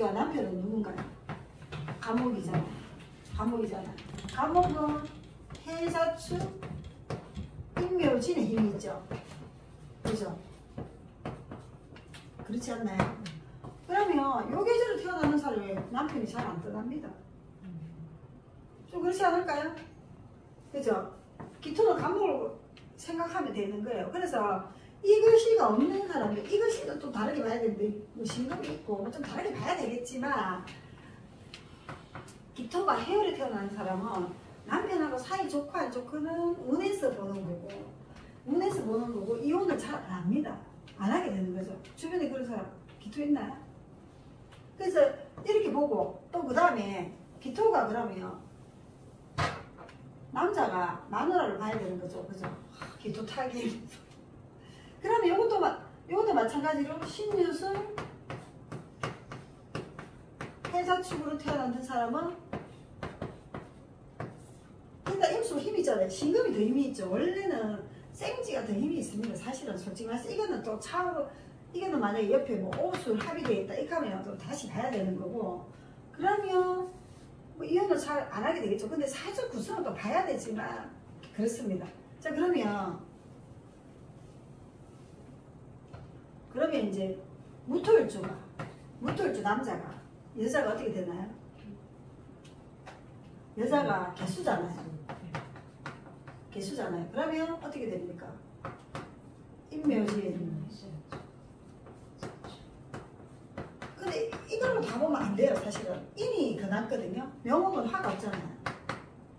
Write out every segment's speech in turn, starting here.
임묘지와 남편은 누군가요? 감옥이잖아. 감옥이잖아. 감옥은 해자축 임묘진의 힘이 있죠. 그죠? 그렇지 않나요? 그러면 요 계절에 태어나는 사람이 남편이 잘 안 떠납니다. 좀 그렇지 않을까요? 그죠? 기토는 감목을 생각하면 되는 거예요. 그래서 이글씨가 없는 사람들, 이글씨도 또 다르게 봐야 되는데, 뭐 신금이 있고 뭐 좀 다르게 봐야 되겠지만, 기토가 해열에 태어나는 사람은 남편하고 사이 좋고 안 좋고는 운에서 보는 거고, 운에서 보는 거고, 이혼을 잘 안 합니다. 안 하게 되는 거죠. 주변에 그런 사람 기토 있나요? 그래서 이렇게 보고, 또 그 다음에 기토가 그러면 남자가 마누라를 봐야 되는 거죠. 그죠? 기토 타기. 그러면 이것도 마찬가지로 신유술 해자축으로 태어난 사람은 일단 임수 힘이 있잖아요. 신금이 더 힘이 있죠. 원래는 생지가 더 힘이 있습니다. 사실은 솔직히 말해서 이거는 또 차로 이거는 만약에 옆에 뭐 오술 합의되어 있다 이렇게 하면 또 다시 봐야 되는 거고, 그러면 뭐 이혼을 잘 안 하게 되겠죠. 근데 사주 구성은 또 봐야 되지만 그렇습니다. 자, 그러면 이제 무토일주 남자가, 여자가 어떻게 되나요? 여자가 개수잖아요. 개수잖아요. 그러면 어떻게 됩니까? 임묘진. 근데 이걸로 다 보면 안 돼요. 사실은 인이 더 낫거든요. 명목은 화가 없잖아요.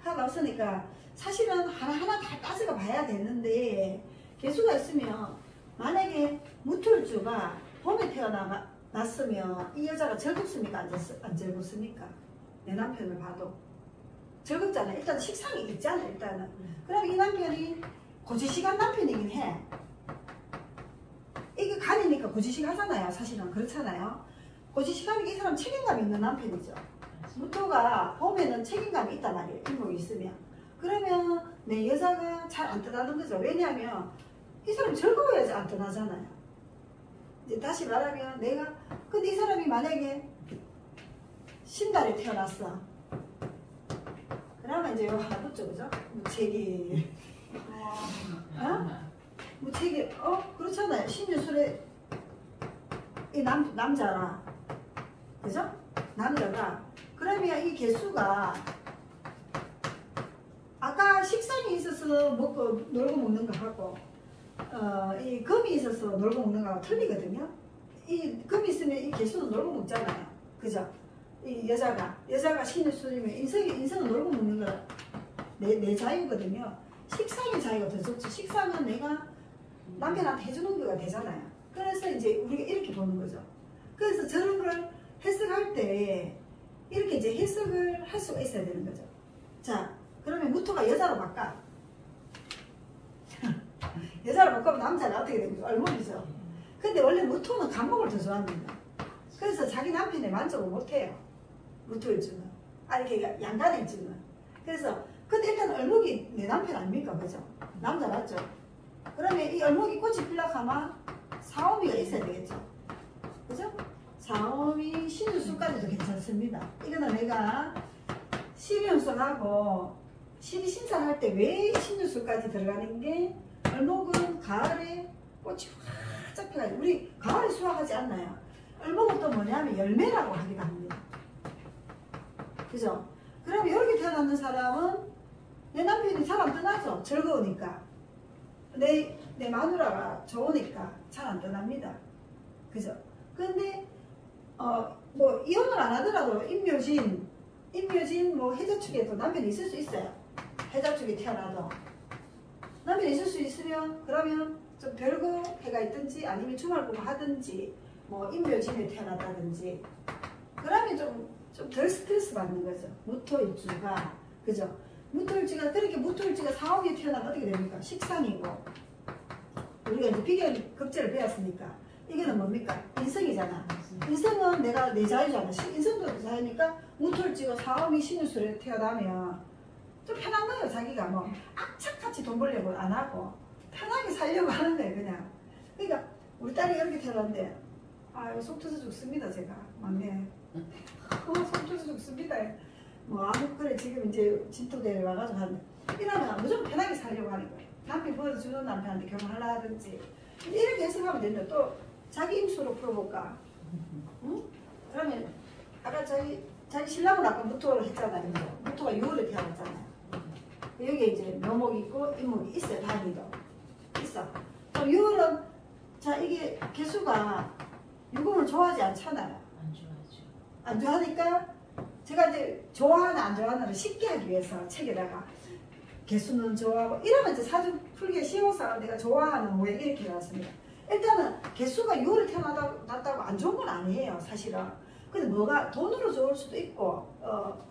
화가 없으니까 사실은 하나하나 다 따져가 봐야 되는데, 개수가 있으면 만약에 무토일주가 봄에 태어났으면 이 여자가 즐겁습니까? 안 즐겁습니까? 내 남편을 봐도 즐겁잖아요. 일단 식상이 있잖아요. 일단은. 그럼 이 남편이 고지식한 남편이긴 해. 이게 간이니까 고지식 하잖아요. 사실은 그렇잖아요. 고지식하니까 이 사람 책임감 있는 남편이죠. 무토가 봄에는 책임감이 있단 말이에요. 인목이 있으면. 그러면 내 여자가 잘 안 떠나는 거죠. 왜냐하면 이 사람이 즐거워야지 안 떠나잖아요. 이제 다시 말하면 근데 이 사람이 만약에 신달에 태어났어. 그러면 이제 하나 붙죠, 그죠? 무책이. 무책이, 그렇잖아요. 신유술에 이 남자라. 그죠? 남자가. 그러면 이 개수가 아까 식상이 있어서 먹고 놀고 먹는 거 하고, 이 금이 있어서 놀고 먹는 거하고 틀리거든요. 이 금이 있으면 이 개수는 놀고 먹잖아요. 그죠? 이 여자가 신유술이면 인성은 놀고 먹는 거 내 자유거든요. 식상의 자유가 더 좋죠. 식상은 내가 남편한테 해주는 거가 되잖아요. 그래서 이제 우리가 이렇게 보는 거죠. 그래서 저런 걸 해석할 때 이렇게 이제 해석을 할 수가 있어야 되는 거죠. 자, 그러면 무토가 여자로 바꿔. 여자로 바꾸면 남자는 어떻게 됩니까? 얼목이죠. 근데 원래 무토는 감목을 더 좋아합니다. 그래서 자기 남편에 만족을 못해요. 무토일주는. 이렇게 양간일주는. 그래서 근데 일단 얼목이 내 남편 아닙니까? 그죠? 남자 맞죠? 그러면 이 얼목이 꽃이 필락하면 사오미가 있어야 되겠죠? 그죠? 사오미 신유술까지도 괜찮습니다. 이거는 내가 12연속하고 12신사할 때 왜 신유술까지 들어가는 게, 얼목은 가을에 꽃이 활짝 펴가지고, 우리 가을에 수확하지 않나요? 얼목은 또 뭐냐면 열매라고 하기도 합니다. 그죠? 그럼 이렇게 태어났는 사람은 내 남편이 잘 안 떠나죠. 즐거우니까. 내 마누라가 좋으니까 잘 안 떠납니다. 그죠? 근데 뭐 이혼을 안 하더라도 임묘진 뭐 해자축에도 남편이 있을 수 있어요. 해자축에 태어나도 남편이 있을 수 있으면, 그러면 좀 별거 해가 있든지 아니면 주말부부 하든지 뭐 임묘진에 태어났다든지, 그러면 좀 덜 스트레스 받는 거죠. 무토일주가. 그죠? 무토일주가, 그렇게 무토일주가 사오미에 태어나면 어떻게 됩니까? 식상이고, 우리가 이제 비견 급제를 배웠으니까 이거는 뭡니까? 인성이잖아. 인성은 내가 내 자유잖아. 인성도 자유니까 무토일주가 사오미 신유술에 태어나면 좀 편한 거예요. 자기가 뭐 악착같이 돈 벌려고 안 하고 편하게 살려고 하는 거예요. 그냥. 그러니까 우리 딸이 이렇게 태어났는데 속 터져 죽습니다. 제가 막내 손 터져 죽습니다. 뭐 아무 그래 지금 이제 진토대에 와가지고 하는데 이러면 무조건 편하게 살려고 하는 거예요. 남편 보여주는 남편한테 결혼하려 하든지 이렇게 해석하면 되는데 또 자기 임수로 풀어볼까? 응? 그러면 아까 자기 신랑은 아까 무토를 했잖아요. 무토가 6월에 태어났잖아요. 여기 이제 묘목이 있고 임목이 있어요. 단위도 있어. 그럼 6월은 자 이게 개수가 유금을 좋아하지 않잖아요. 안 좋아하죠. 안 좋아하니까 제가 이제 좋아하나 안 좋아하나를 쉽게 하기 위해서 책에다가 개수는 좋아하고 이러면 이제 사주 풀기가 쉬워서 내가 좋아하는 왜 이렇게 나왔습니다. 일단은 개수가 6월에 태어났다고 안 좋은 건 아니에요. 사실은. 근데 뭐가 돈으로 좋을 수도 있고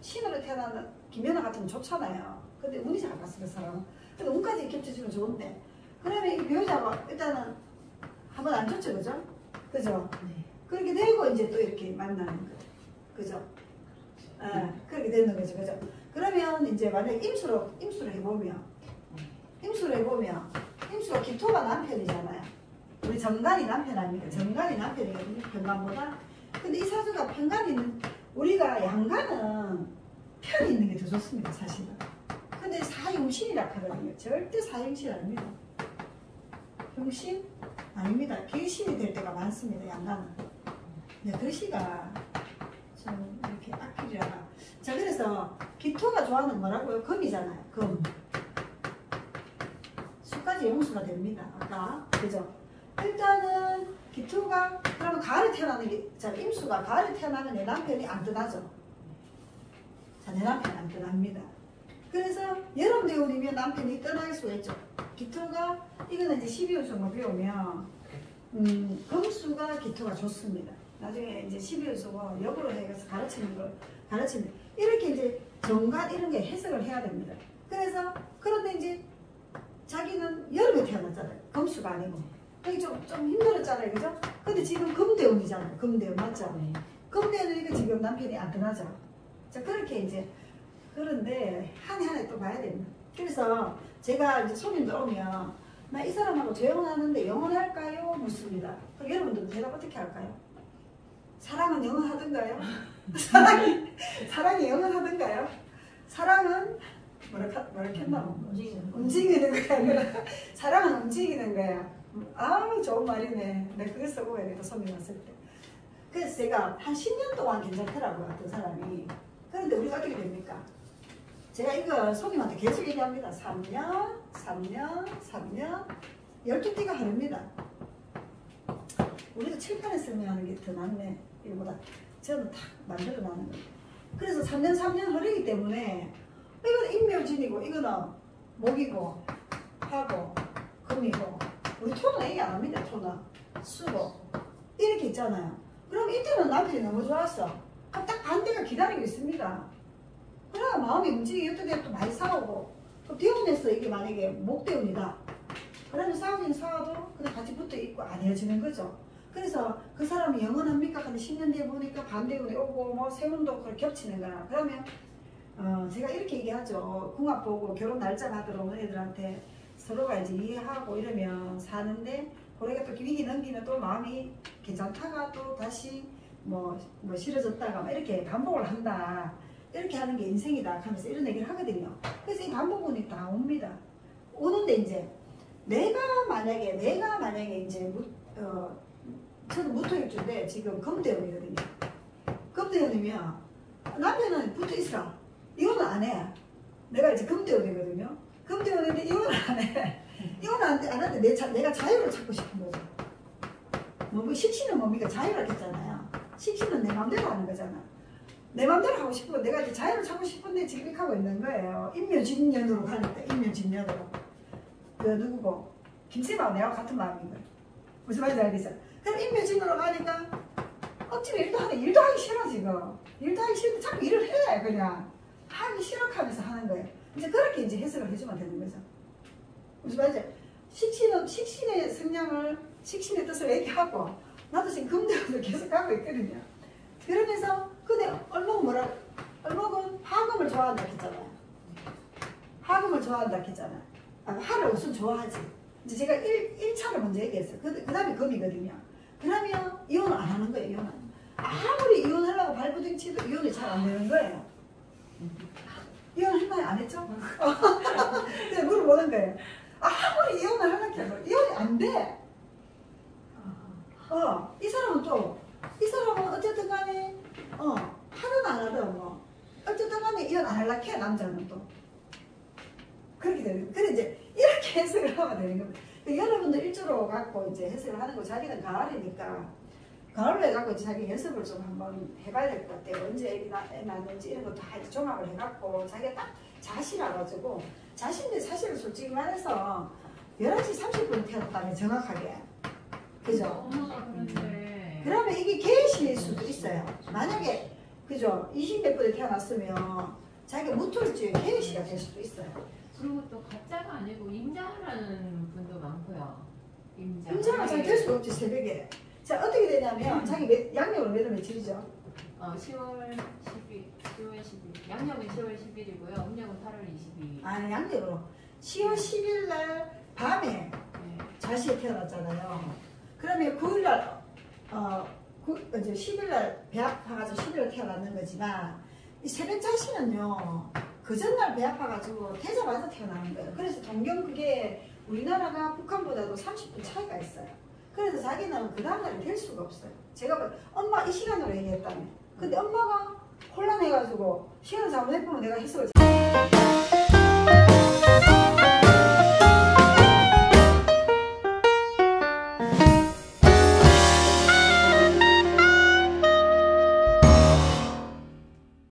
신으로 태어나는 김연아 같은 건 좋잖아요. 근데 운이 잘 갔어요. 그 사람은. 근데 운까지 겹쳐지면 좋은데 그러면 이 배우자가 일단은 한번 안 좋죠. 그죠? 그죠? 네. 그렇게 되고 이제 또 이렇게 만나는 거죠. 그죠? 그렇게 되는 거죠. 그죠? 그러면 이제 만약에 임수로 해보면 임수가 기토가 남편이잖아요. 우리 정관이 남편 아닙니까? 정관이 남편이거든요. 편관보다. 근데 이 사주가 편관이는 우리가 양관은 편이 있는 게 더 좋습니다. 사실은. 근데 사용신이라 하거든요. 절대 사용신 아닙니다. 형신? 아닙니다. 비신이 될 때가 많습니다. 양관은. 네, 글씨가 좀 이렇게 악필이라. 자, 그래서 기토가 좋아하는 뭐라고요? 금이잖아요. 금. 수까지 용수가 됩니다. 아까. 그죠? 일단은 기토가 그러면 가을에 태어나는 게, 자, 임수가 가을에 태어나면 내 남편이 안 떠나죠. 자, 내 남편이 안 떠납니다. 그래서 여름 대운이면 남편이 떠날 수가 있죠. 기토가 이거는 이제 12월수만 배우면 금수가 기토가 좋습니다. 나중에 이제 12월수고 역으로 해서 가르치는 이렇게 이제 정관 이런 게 해석을 해야 됩니다. 그래서 그런데 이제 자기는 여름에 태어났잖아요. 금수가 아니고. 여기 좀 힘들었잖아요. 그죠? 근데 지금 금대운이잖아요. 금대운 맞죠? 네. 금대운이니까 지금 남편이 안 떠나죠. 자, 그렇게 이제 그런데 한 해 한 해 또 봐야 됩니다. 그래서 제가 이제 손님들 오면 나 이 사람하고 재혼하는데 영원할까요? 묻습니다. 그럼 여러분들도 대답 어떻게 할까요? 사랑은 영원하던가요? 사랑이 영원하던가요? 사랑은 뭐라 했나? 움직이는 거야. 사랑은 움직이는 거야. 아우 좋은 말이네. 내가 그걸 쓰고 가야 돼. 손님 왔을 때. 그래서 제가 한 10년 동안 괜찮더라고요. 어떤 사람이. 그런데 우리가 어떻게 됩니까? 제가 이거 손님한테 계속 얘기합니다. 3년 12띠가 하릅니다. 우리가 칠판에 쓰면 하는 게 더 낫네. 이거보다 저는 탁 만들어 놔는 거예요. 그래서 3년 흐르기 때문에 이거는 인묘진이고 이거는 목이고 하고 금이고 우리 토는 얘기 안 합니다. 토는 수고 이렇게 있잖아요. 그럼 이때는 남편이 너무 좋았어. 그럼 딱 반대가 기다리고 있습니다. 그래야 마음이 움직이고 이때 또 많이 싸우고 또 대운에서 이게 만약에 목대운이다. 그러면 싸우긴 싸워도 그냥 같이 붙어 있고 안 헤어지는 거죠. 그래서 그 사람이 영원합니까? 근데 10년 뒤에 보니까 반대운이 오고 뭐 세운도 그걸 겹치는 거야. 그러면 제가 이렇게 얘기하죠. 궁합 보고 결혼 날짜 받으러 온 애들한테 서로가 이제 이해하고 이러면 사는데 고래가 또 위기 넘기면 또 마음이 괜찮다가 또 다시 뭐 싫어졌다가 막 이렇게 반복을 한다. 이렇게 하는 게 인생이다 하면서 이런 얘기를 하거든요. 그래서 이 반복운이 다 옵니다. 오는데 이제 내가 만약에 이제 저는 무토일주인데 지금 금대운이거든요. 금대운이면 남편은 붙어 있어. 이거는 안 해. 내가 이제 금대운이거든요. 금대운인데 이거는 안 해. 이거는 안 하는데 내가 자유를 찾고 싶은 거죠. 뭐 식신은 뭡니까? 자유를 했잖아요. 식신은 내 마음대로 하는 거잖아. 내 마음대로 하고 싶고 내가 이제 자유를 찾고 싶은데 지금 이렇게 하고 있는 거예요. 인묘진년으로 가니까 인묘진년으로. 그 누구고? 김쌤하고 내가 같은 마음인 거예요. 무슨 말인지 알겠어? 그럼 인묘진으로 가니까 억지로 일도 하기 싫어 지금. 일도 하기 싫은데 자꾸 일을 해 그냥. 하기 싫어 하면서 하는 거예요. 이제 그렇게 이제 해석을 해주면 되는 거죠. 무슨 말인지? 식신의 성향을 식신의 뜻을 얘기하고 나도 지금 금대운을 계속 하고 있거든요. 그러면서 근데 얼목은 화금을 좋아한다 했잖아요. 화금을 좋아한다 했잖아요. 화를 우선 좋아하지. 이제 제가 1차를 먼저 얘기했어요. 그 다음에 금이거든요. 그러면 이혼을 안 하는 거예요. 이혼은. 아무리 이혼하려고 발부둥치도 이혼이 잘 안 되는 거예요. 이혼했나요? 안 했죠? 근데 물어보는 거예요. 아무리 이혼을 하려고 해도 이혼이 안 돼. 이 사람은 또, 이 사람은 어쨌든 간에, 하든 안 하든 뭐, 어쨌든 간에 이혼 안 하려고 해, 남자는 또. 그렇게 되는, 그래 이제 이렇게 해석을 하면 되는 겁니다. 여러분들 일주로 갖고 이제 해석을 하는 거, 자기는 가을이니까, 가을로 해갖고 자기 연습을 좀 한번 해봐야 될 것 같아요. 언제 애기 낳는지 이런 것도 다 종합을 해갖고, 자기가 딱 자신 알아주고, 자신이 사실은 솔직히 말해서 11시 30분 태웠다면 정확하게. 그죠? 그러면 이게 개시일 수도 있어요. 만약에, 그죠? 20몇 분에 태어났으면 자기가 무톨주에 개시가 될 수도 있어요. 그리고 또 가짜가 아니고 임자라는 분도 많고요. 임자가 잘 될 수가 없지, 새벽에. 자, 어떻게 되냐면, 자기 양력으로 매달 며칠이죠? 10월 10일. 양력은 10월 10일이고요. 음력은 8월 22일. 아, 양력으로. 10월 10일 날 밤에 자식이 태어났잖아요. 그러면 9일 날, 이제 10일 날 배 아파가지고 10일 날 태어났는 거지만, 이 새벽 자신은요, 그 전날 배 아파가지고 태자마자 태어나는 거예요. 그래서 동경 그게 우리나라가 북한보다도 30분 차이가 있어요. 그래서 자기는 그 다음날에 될 수가 없어요. 제가 엄마 이 시간으로 얘기했다며. 근데 엄마가 혼란해가지고 시간을 잘못해보면 내가 해석을